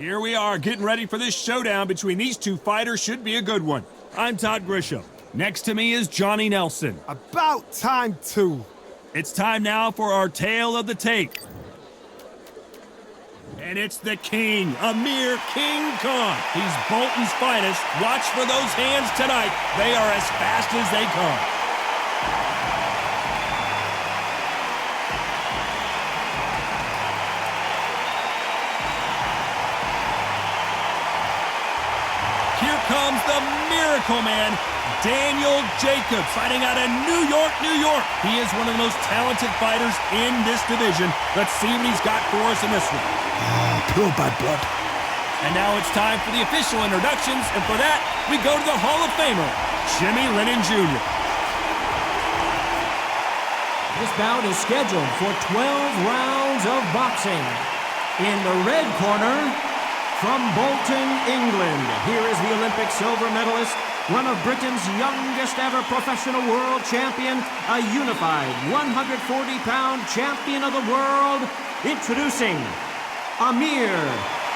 Here we are, getting ready for this showdown between these two fighters. Should be a good one. I'm Todd Grisham. Next to me is Johnny Nelson. About time, too. It's time now for our tale of the tape. And it's the king, AMIR King Khan. He's Bolton's finest. Watch for those hands tonight. They are as fast as they come. Here comes the Miracle Man, Daniel Jacobs, fighting out of New York, New York. He is one of the most talented fighters in this division. Let's see what he's got for us in this one. Pure bad blood. And now it's time for the official introductions, and for that, we go to the Hall of Famer, Jimmy Lennon Jr. This bout is scheduled for 12 rounds of boxing. In the red corner, from Bolton, England, here is the Olympic silver medalist, one of Britain's youngest ever professional world champion, a unified 140-pound champion of the world, introducing AMIR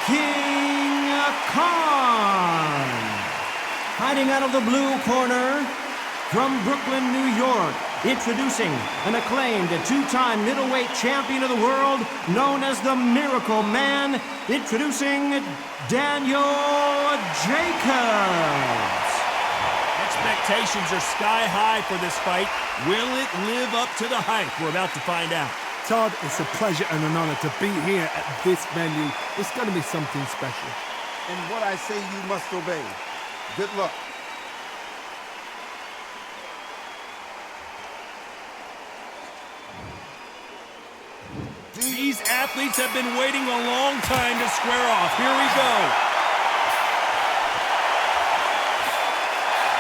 King Khan. Fighting out of the blue corner, from Brooklyn, New York, introducing an acclaimed two-time middleweight champion of the world, known as the Miracle Man, introducing Daniel Jacobs. Expectations are sky high for this fight. Will it live up to the hype? We're about to find out. Todd, it's a pleasure and an honor to be here at this venue. It's going to be something special. And what I say you must obey. Good luck. These athletes have been waiting a long time to square off. Here we go.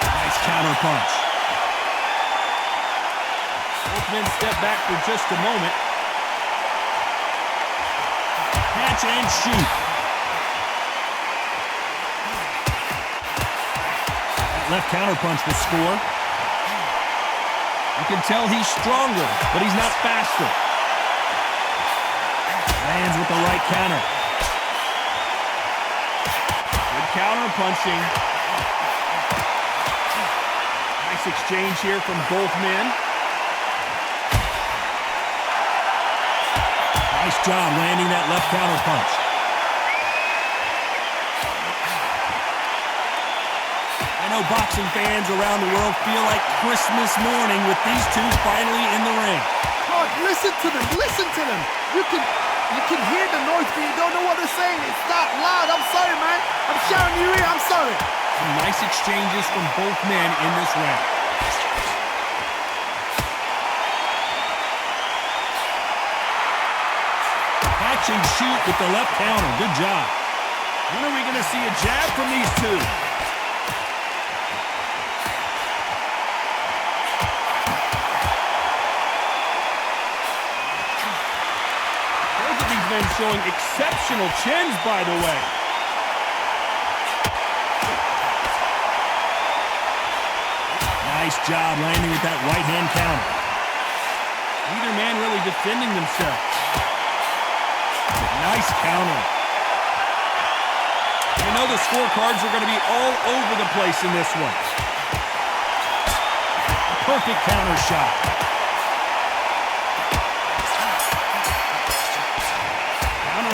Nice counter punch. Both men step back for just a moment. Catch and shoot. That left counter punch will score. You can tell he's stronger, but he's not faster. Lands with the right counter. Good counter punching. Nice exchange here from both men. Nice job landing that left counter punch. I know boxing fans around the world feel like Christmas morning with these two finally in the ring. God, listen to them, listen to them. You can hear the noise, but you don't know what they're saying. It's that loud. I'm sorry, man. I'm shouting you in. I'm sorry. Some nice exchanges from both men in this round. Catch and shoot with the left counter. Good job. When are we going to see a jab from these two? Showing exceptional chins, by the way. Nice job landing with that right hand counter. Neither man really defending themselves. Nice counter. You know the scorecards are going to be all over the place in this one. Perfect counter shot.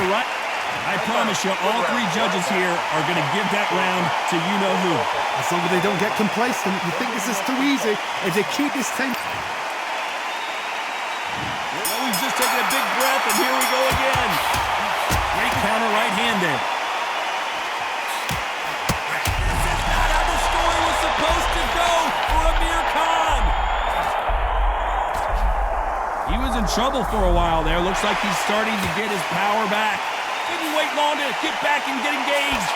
Right. I promise you, all three judges here are going to give that round to you-know-who. As long as they don't get complacent, you think this is too easy. If they keep this thing... Well, we've just taken a big breath, and here we go again. Great counter right-handed. This is not how the story was supposed to go for AMIR Khan. He was in trouble for a while there. Looks like he's starting to get his power back. Didn't wait long to get back and get engaged.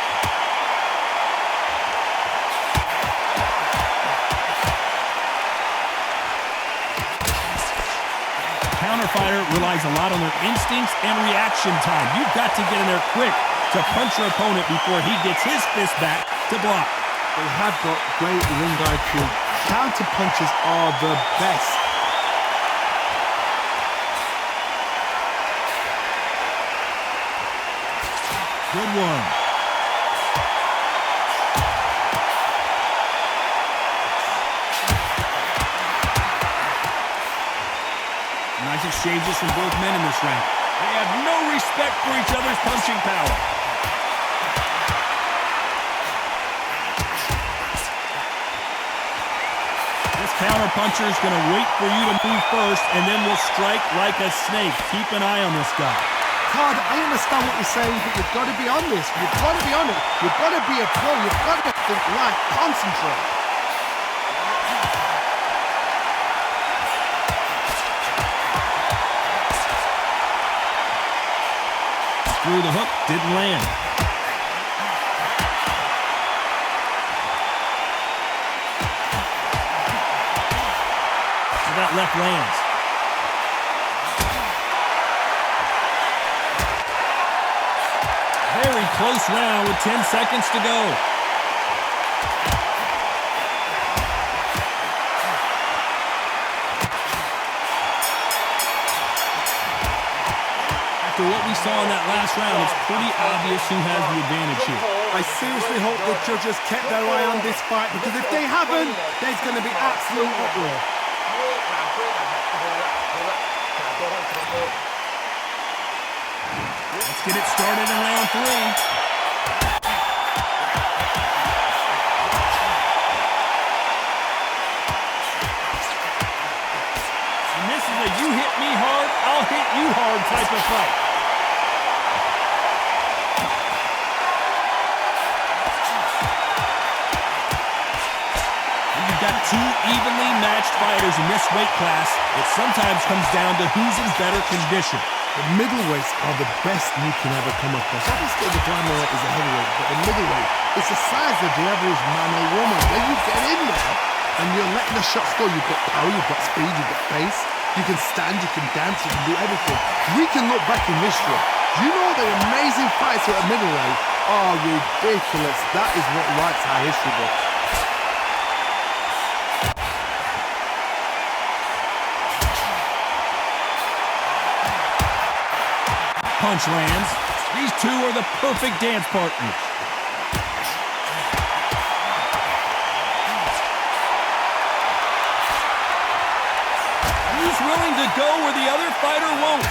Counter fighter relies a lot on their instincts and reaction time. You've got to get in there quick to punch your opponent before he gets his fist back to block. They have got great ring IQ. Counter punches are the best. Good one. Nice exchanges from both men in this round. They have no respect for each other's punching power. This counter-puncher is going to wait for you to move first and then will strike like a snake. Keep an eye on this guy. Todd, I understand what you're saying, but you've got to be on this. You've got to be on it. You've got to be a pro. You've got to think right. Concentrate. Through the hook, didn't land. So that left lands. Very close round with 10 seconds to go. After what we saw in that last round, it's pretty obvious who has the advantage here. I seriously hope the judges kept their eye on this fight, because if they haven't, there's going to be absolute uproar. Let's get it started in round 3. And this is a you hit me hard, I'll hit you hard type of fight. You've got two evenly matched fighters in this weight class. It sometimes comes down to who's in better condition. The middleweights are the best you can ever come across. Obviously, the flyweight is a heavyweight, but the middleweight is the size of the average man or woman. When you get in there and you're letting the shots go, you've got power, you've got speed, you've got pace. You can stand, you can dance, you can do everything. We can look back in history. You know the amazing fights at a middleweight are ridiculous. That is what writes our history book. Punch lands. These two are the perfect dance partners. Who's willing to go where the other fighter won't?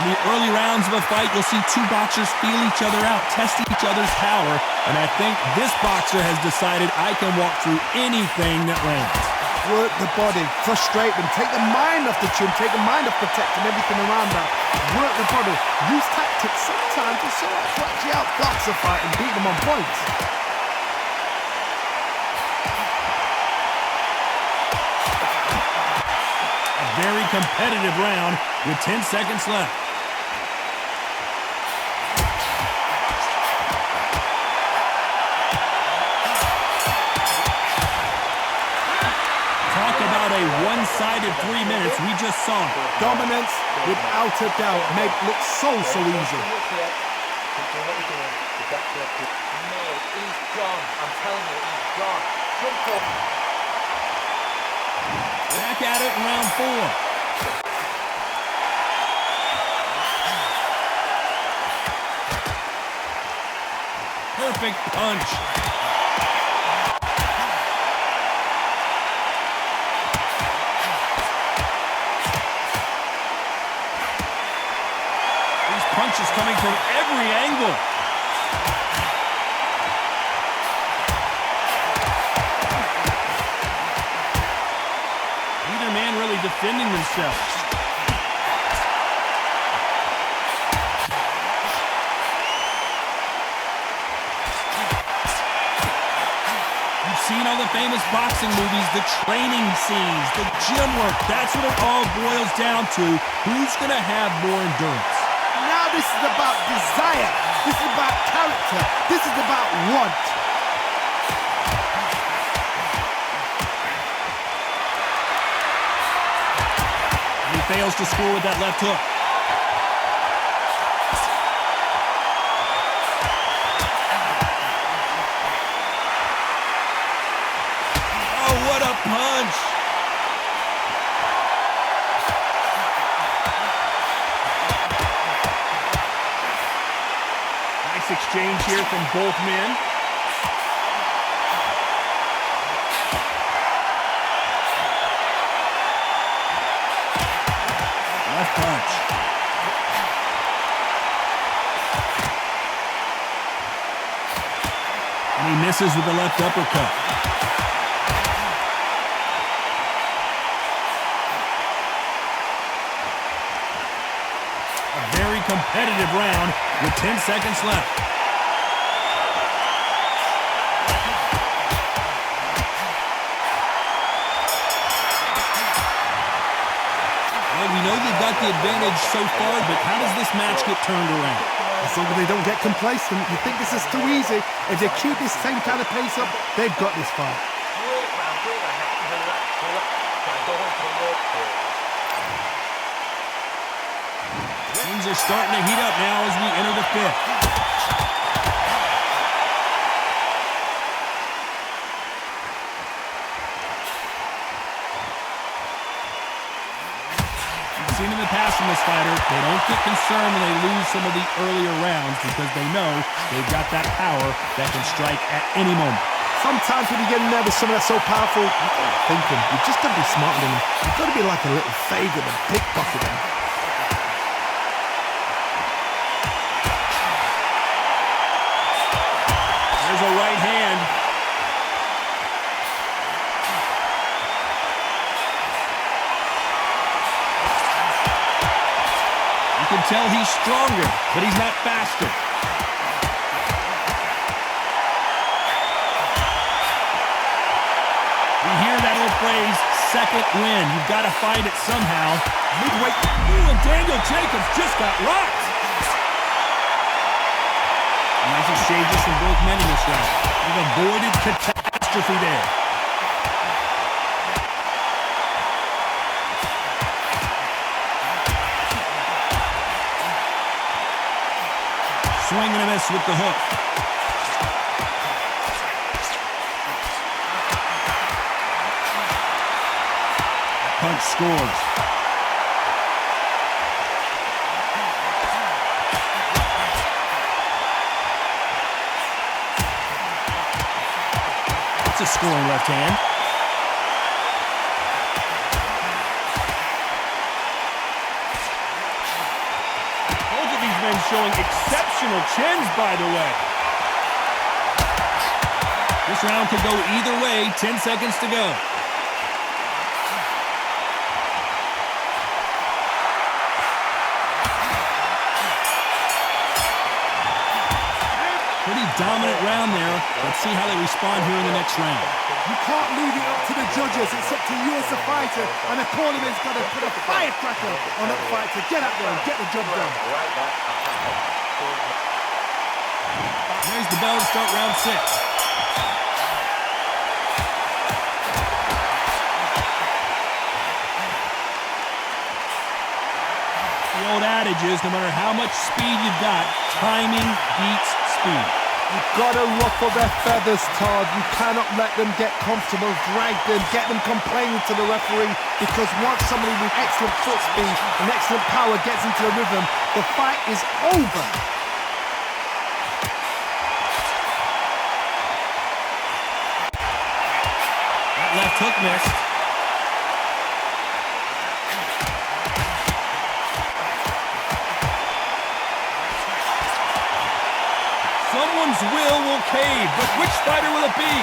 In the early rounds of a fight, you'll see two boxers feel each other out, test each other's power, and I think this boxer has decided I can walk through anything that lands. Work the body, frustrate them, take the mind off the chin, take the mind off protecting everything around that. Work the body, use tactics sometimes to actually outbox a fight and beat them on points. A very competitive round with 10 seconds left. A one-sided 3 minutes, we just saw it. Dominance, without a doubt, made it look so easy. No, he's gone. I'm telling you, he's gone. Jump up. Back at it in round 4. Perfect punch. Punches coming from every angle. Neither man really defending themselves. You've seen all the famous boxing movies, the training scenes, the gym work. That's what it all boils down to. Who's going to have more endurance? Now this is about desire. This is about character. This is about want. He fails to score with that left hook. Oh, what a Nice exchange here from both men. Left punch. And he misses with the left uppercut. A very competitive round with 10 seconds left. Well, we know they've got the advantage so far, but how does this match get turned around? As long as they don't get complacent, you think this is too easy. If they keep this same kind of pace up, they've got this fight. Things are starting to heat up now as we enter the fifth. We've seen in the past from this fighter, they don't get concerned when they lose some of the earlier rounds because they know they've got that power that can strike at any moment. Sometimes when you get in there with someone that's so powerful, you've got to think him. You've just got to be smarter than him. You've got to be like a little faggot and pickpocket him. There's a right hand. You can tell he's stronger, but he's not faster. We hear that old phrase, second win. You've got to find it somehow. Midway. Ooh, and Daniel Jacobs just got rocked. Nice exchanges from both men in this round. We've avoided catastrophe there. Swing and a miss with the hook. Punch scores. It's a scoring left hand. Both of these men showing exceptional chins, by the way. This round could go either way. 10 seconds to go. Pretty dominant round there. Let's see how they respond here in the next round. You can't leave it up to the judges. It's up to you as the fighter. And the cornerman's got to put a firecracker on that fight to get up there and get the job done. There's the bell to start round 6. The old adage is no matter how much speed you've got, timing beats speed. You've got to ruffle their feathers, Todd. You cannot let them get comfortable, drag them, get them complaining to the referee, because once somebody with excellent foot speed and excellent power gets into the rhythm, the fight is over. That left hook missed. Someone's will cave, but which fighter will it be?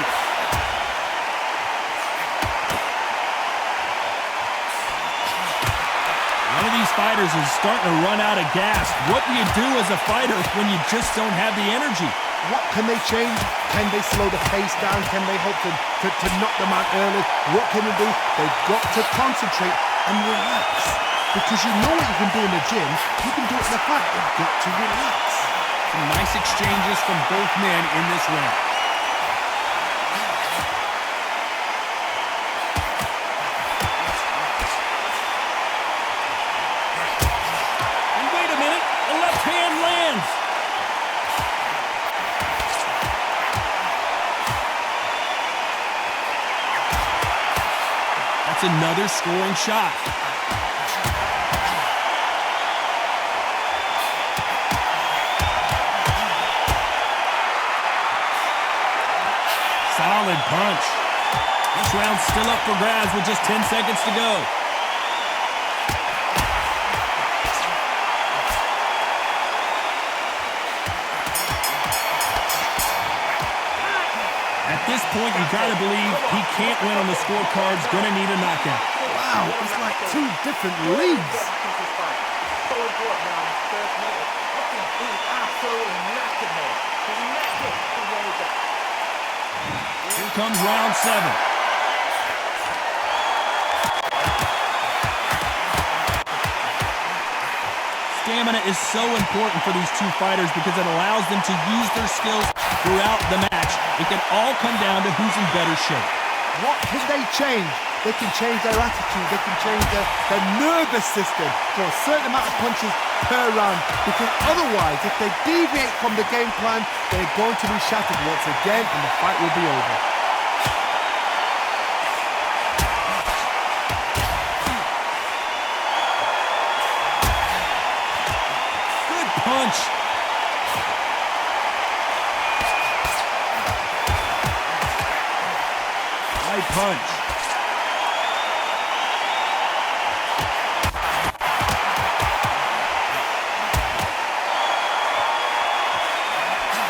One of these fighters is starting to run out of gas. What do you do as a fighter when you just don't have the energy? What can they change? Can they slow the pace down? Can they hope to knock them out early? What can they do? They've got to concentrate and relax. Because you know what you can do in the gym, you can do it in the fight. You've got to relax. Some nice exchanges from both men in this round. And wait a minute, a left hand lands. That's another scoring shot. Solid punch. This round's still up for grabs with just 10 seconds to go. At this point, you got to believe he can't win on the scorecard's going to need a knockout. Wow, it's like two different leagues. So important now in his first minute. Look, he's absolutely knackered here. He's knackered. Here comes round 7. Stamina is so important for these two fighters because it allows them to use their skills throughout the match. It can all come down to who's in better shape. What can they change? They can change their attitude. They can change their nervous system for a certain amount of punches per round. Because otherwise, if they deviate from the game plan, they're going to be shattered once again and the fight will be over. Good punch. Right punch.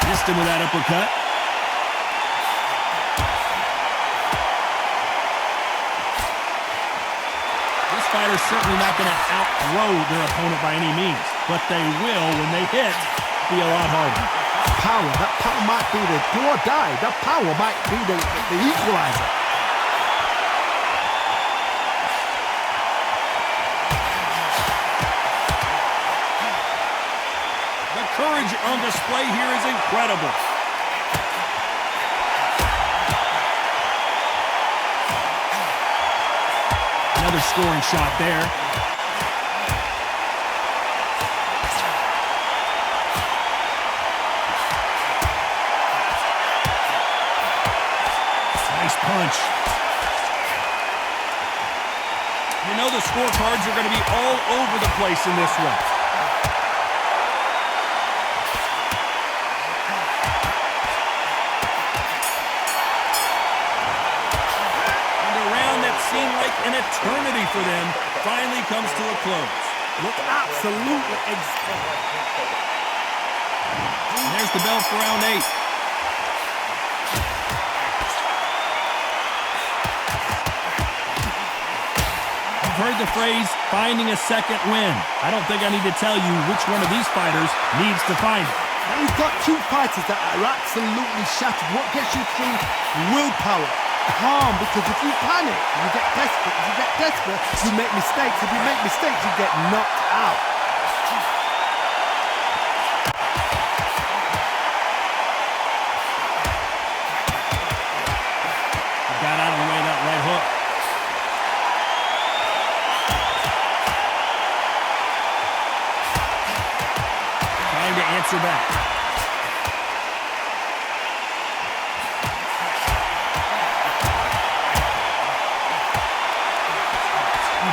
Missed him with that uppercut. This fighter's certainly not going to outthrow their opponent by any means, but they will, when they hit, be a lot harder. That power might be the do or die. That power might be the equalizer. The courage on display here is incredible. Another scoring shot there. Nice punch. You know the scorecards are going to be all over the place in this one. Seemed like an eternity for them finally comes to a close. Look, absolutely And there's the bell for round 8. You've heard the phrase, finding a second win. I don't think I need to tell you which one of these fighters needs to find it. Now you've got two fighters that are absolutely shattered. What gets you through? Willpower. Calm, because if you panic, you get desperate. If you get desperate, you make mistakes. If you make mistakes, you get knocked out. He got out of the way of that right hook. Trying to answer back.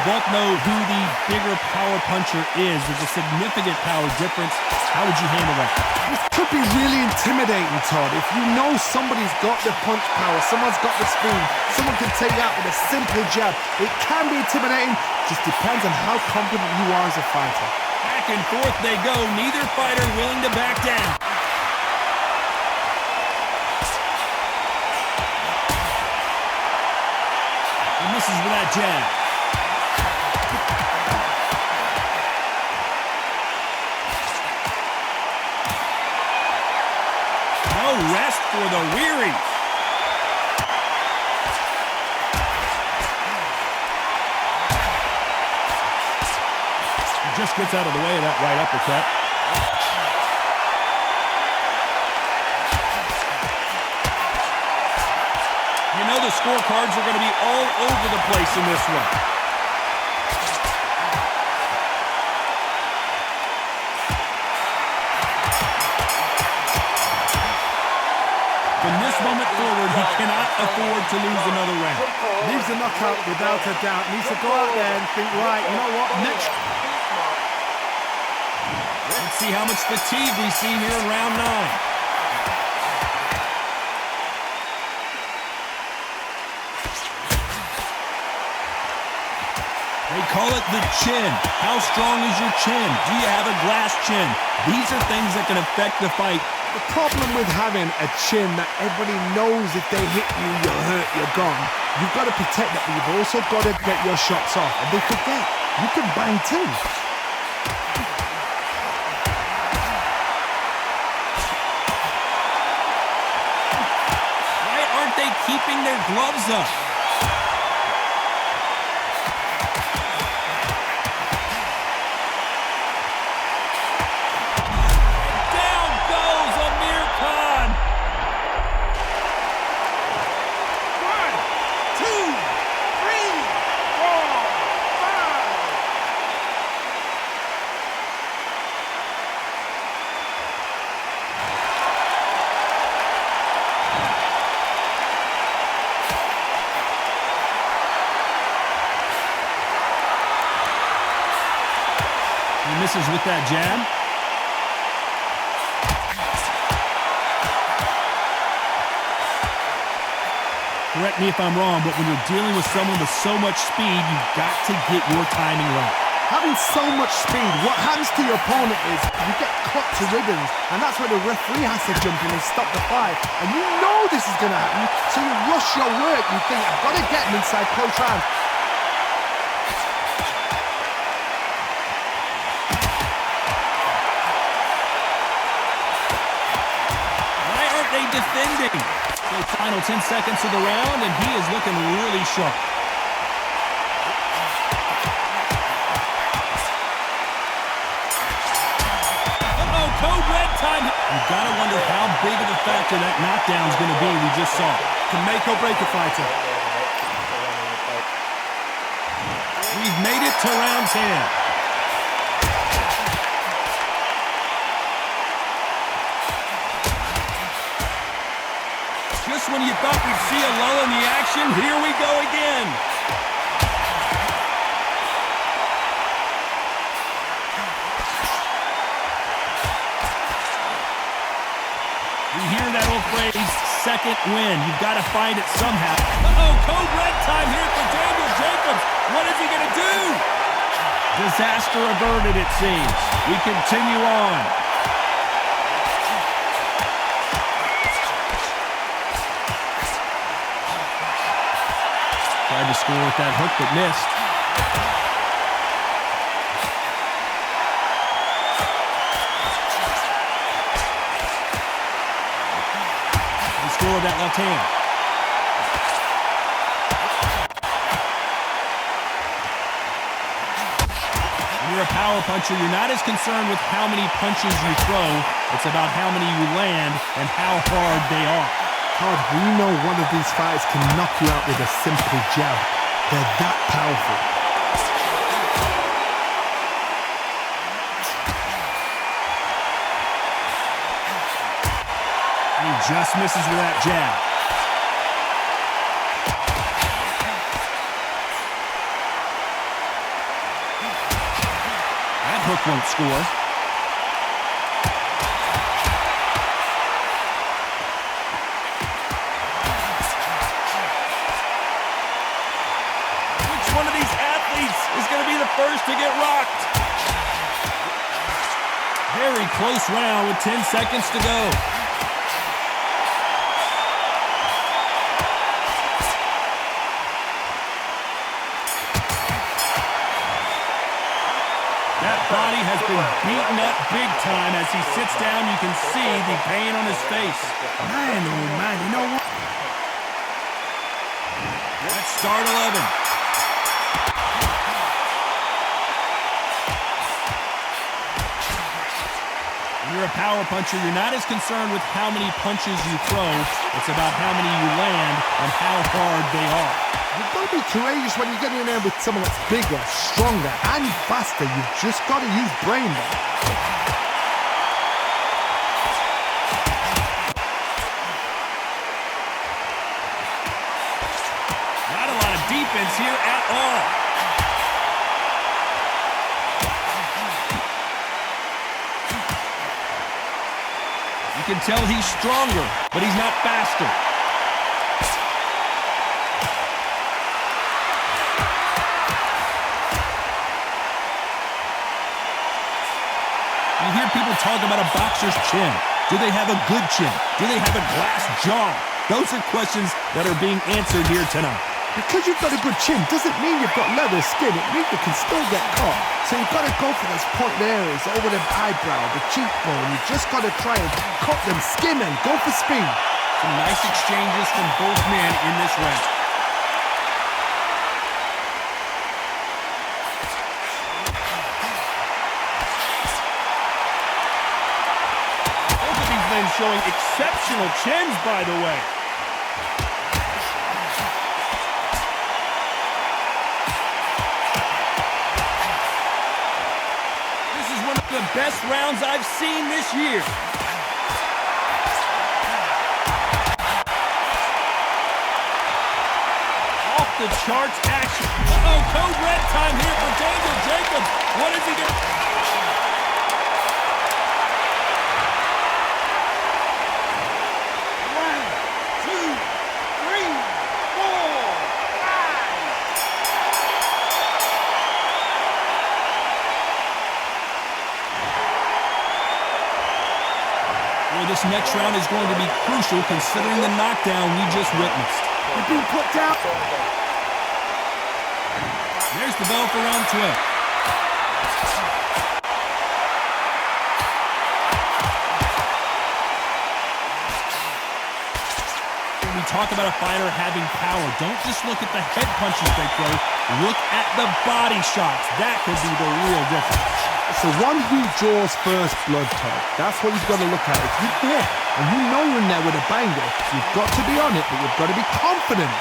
Both know who the bigger power puncher is. There's a significant power difference. How would you handle that? This could be really intimidating, Todd. If you know somebody's got the punch power, someone's got the speed, someone can take you out with a simple jab. It can be intimidating. Just depends on how confident you are as a fighter. Back and forth they go. Neither fighter willing to back down. He misses with that jab. Rest for the weary. He just gets out of the way of that right uppercut. You know the scorecards are going to be all over the place in this one. From this moment forward, he cannot afford to lose another round. Needs a knockout without a doubt. Needs to go out there and think, right, you know what, next. Let's see how much fatigue we see here in round 9. They call it the chin. How strong is your chin? Do you have a glass chin? These are things that can affect the fight. The problem with having a chin that everybody knows if they hit you, you're hurt, you're gone. You've got to protect that, but you've also got to get your shots off. And they forget, you can bang too. Why aren't they keeping their gloves up? He misses with that jab. Correct me if I'm wrong, but when you're dealing with someone with so much speed, you've got to get your timing right. Having so much speed, what happens to your opponent is you get cut to ribbons, and that's where the referee has to jump in and stop the fight. And you know this is going to happen, so you rush your work. You think, I've got to get him inside close round. Defending. So final 10 seconds of the round, and he is looking really sharp. Uh-oh, code red time. You've got to wonder how big of a factor that knockdown is going to be. We just saw it. Can make or break a fighter. We've made it to round 10. Just when you thought we'd see a lull in the action, here we go again. We hear that old phrase, second win. You've got to find it somehow. Uh-oh, code red time here for Daniel Jacobs. What is he going to do? Disaster averted, it seems. We continue on. Tried to score with that hook, but missed. He scored that left hand. When you're a power puncher, you're not as concerned with how many punches you throw. It's about how many you land and how hard they are. Todd, we know one of these fighters can knock you out with a simple jab. They're that powerful. He just misses with that jab. That hook won't score. One of these athletes is going to be the first to get rocked. Very close round with 10 seconds to go. That body has been beaten up big time. As he sits down, you can see the pain on his face. Man, oh man, you know what? Let's start 11. When you're a power puncher, you're not as concerned with how many punches you throw. It's about how many you land and how hard they are. You've got to be courageous when you get in there with someone that's bigger, stronger, and faster. You've just got to use brain. Not a lot of defense here at all. You can tell he's stronger, but he's not faster. people talk about a boxer's chin. Do they have a good chin? Do they have a glass jaw? Those are questions that are being answered here tonight. Because you've got a good chin doesn't mean you've got leather skin. It means you can still get caught. So you've got to go for those point areas over the eyebrow, the cheekbone. You've just got to try and cut them, skim and go for speed. Some nice exchanges from both men in this round. Both of these men showing exceptional chins, by the way. The best rounds I've seen this year. Off the charts action. Uh-oh, code red time here for Daniel Jacobs. What is he doing? One, two, three, four, five. Well, this next round is going to be crucial considering the knockdown we just witnessed. You've been put down. There's the bell for round 12. When we talk about a fighter having power, don't just look at the head punches they throw. Look at the body shots. That could be the real difference. So one who draws first blood, Todd. That's what you've got to look at. If you're there and you know you're in there with a banger, you've got to be on it, but you've got to be confident.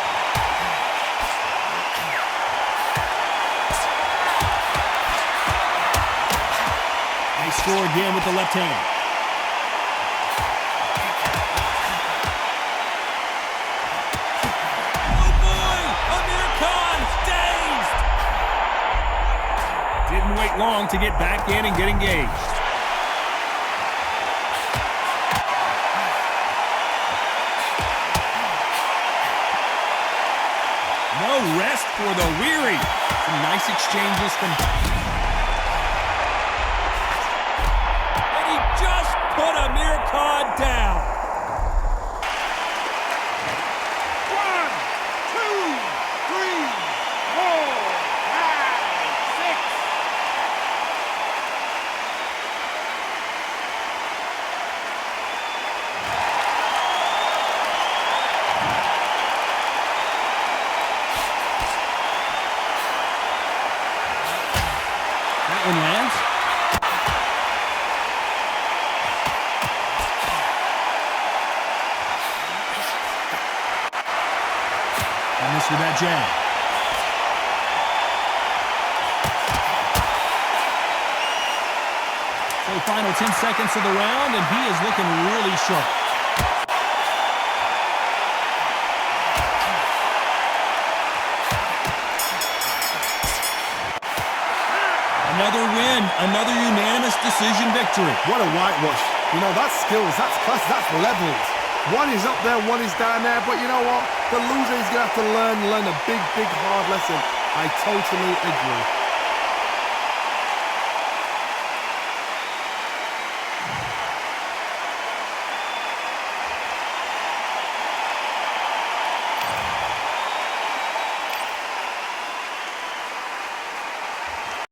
Nice score again with the left hand. Oh boy! Amir Khan dazed! Didn't wait long to get back in and get engaged. No rest for the weary. Some nice exchanges from... And he just put Amir Khan down. 1, 2, 3, 4, 5, 6. That one lands. And this with that jab. So final 10 seconds of the round, and he is looking really sharp. Another win, another unanimous decision victory. What a whitewash. You know, that's skills, that's class, that's levels. One is up there, one is down there, but you know what? The loser is going to have to learn a big, hard lesson. I totally agree.